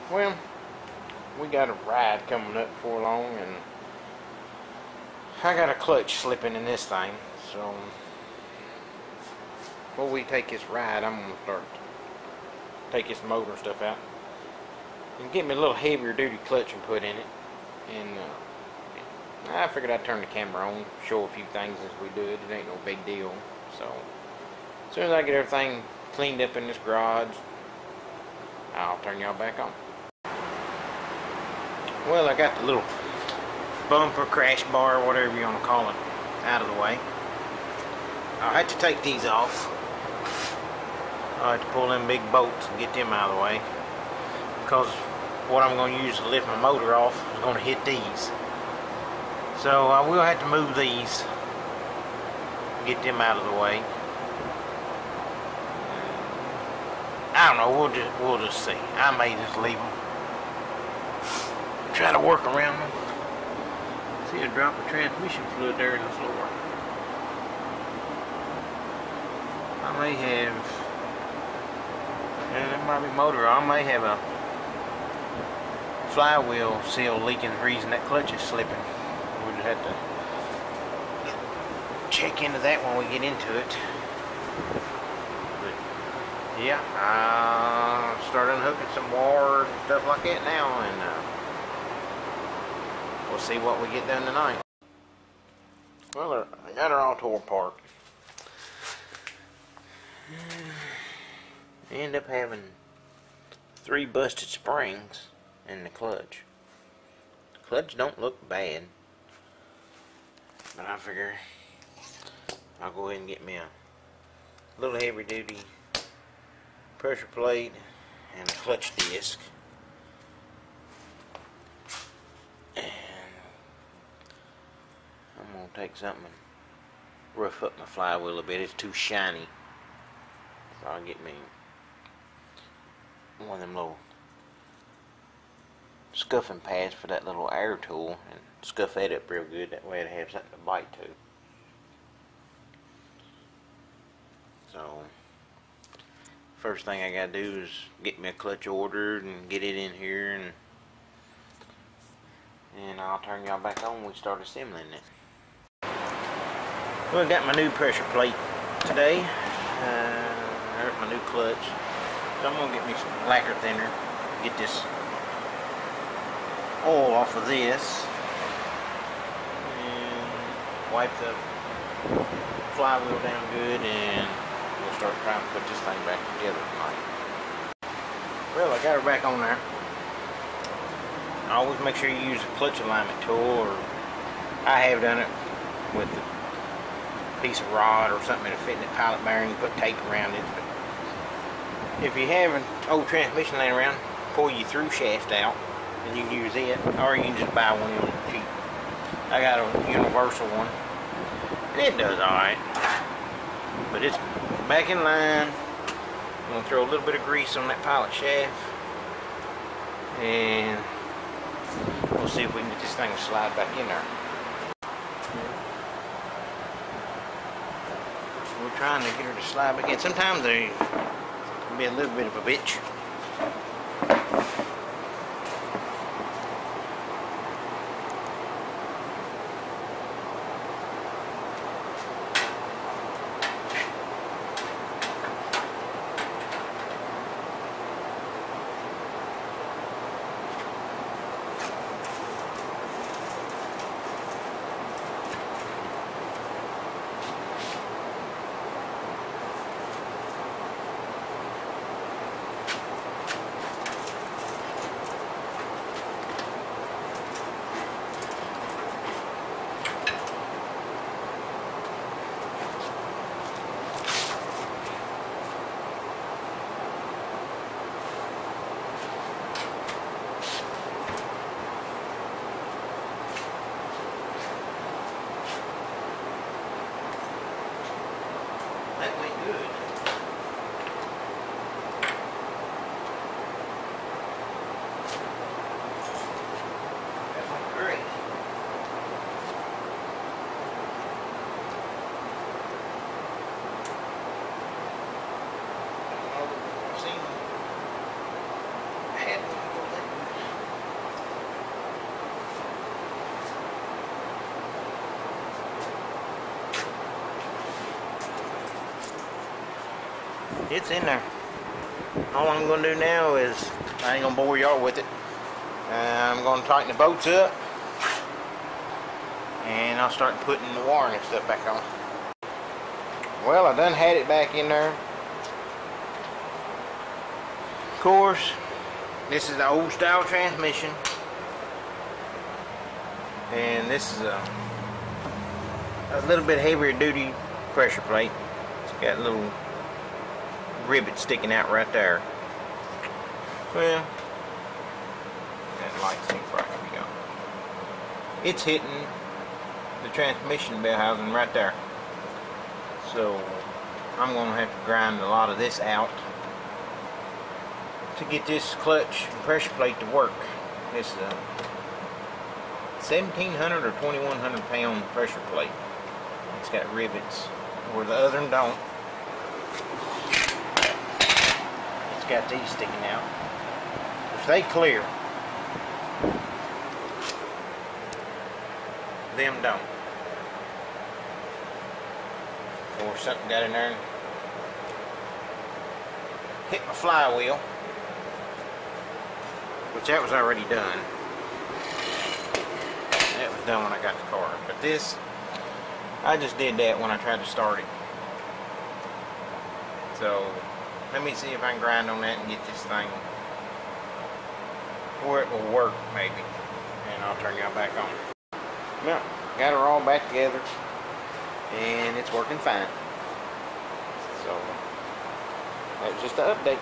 Well, we got a ride coming up before long, and I got a clutch slipping in this thing. So before we take this ride, I'm gonna start take this motor and stuff out and get me a little heavier duty clutch and put in it. And I figured I'd turn the camera on, show a few things as we do it. It ain't no big deal. So as soon as I get everything cleaned up in this garage, I'll turn y'all back on. Well, I got the little bumper, crash bar, whatever you want to call it, out of the way. I had to take these off. I had to pull them big bolts and get them out of the way, because what I'm going to use to lift my motor off is going to hit these. So I will have to move these, get them out of the way. I don't know, we'll just see. I may just leave them. Try to work around them. See a drop of transmission fluid there in the floor. I may have, and it might be motor. I may have a flywheel seal leaking, the reason that clutch is slipping. We'll just have to check into that when we get into it. But yeah, I'll start unhooking some wire and stuff like that now, and we'll see what we get done tonight. Well, I got her all tore apart. I end up having 3 busted springs in the clutch. The clutch don't look bad, but I figure I'll go ahead and get me a little heavy duty pressure plate and a clutch disc. I'm going to take something and rough up my flywheel a bit. It's too shiny. So I'll get me one of them little scuffing pads for that little air tool and scuff that up real good. That way it'll have something to bite to. So first thing I gotta do is get me a clutch ordered and get it in here, and I'll turn y'all back on when we start assembling it. Well, I got my new pressure plate today. There's my new clutch. So I'm going to get me some lacquer thinner, get this oil off of this, and wipe the flywheel down good, and we'll start trying to put this thing back together tonight. Well, I got her back on there. I always make sure you use a clutch alignment tool, or I have done it with a piece of rod or something to fit in the pilot bearing. You put tape around it. But if you have an old transmission laying around, pull your through shaft out and you can use it, or you can just buy one of them cheap. I got a universal one and it does alright, but it's back in line. I'm going to throw a little bit of grease on that pilot shaft, and we'll see if we can get this thing to slide back in there. We're trying to get her to slide back in. Sometimes they can be a little bit of a bitch. It's in there. All I'm going to do now is, I ain't going to bore y'all with it. I'm going to tighten the bolts up, and I'll start putting the wiring and stuff back on. Well, I done had it back in there. Of course, this is the old style transmission, and this is a little bit heavier duty pressure plate. It's got little rivet sticking out right there. Well, that light's too bright. Here we go. It's hitting the transmission bell housing right there. So I'm going to have to grind a lot of this out to get this clutch and pressure plate to work. This 1,700 or 2,100 pound pressure plate. It's got rivets where the other one don't. It's got these sticking out, which they clear. Them don't. Or something got in there and hit my flywheel, which that was already done. That was done when I got the car. But this, I just did that when I tried to start it. So let me see if I can grind on that and get this thing where it will work, maybe. And I'll turn y'all back on. Well, got her all back together, and it's working fine. So that was just an update.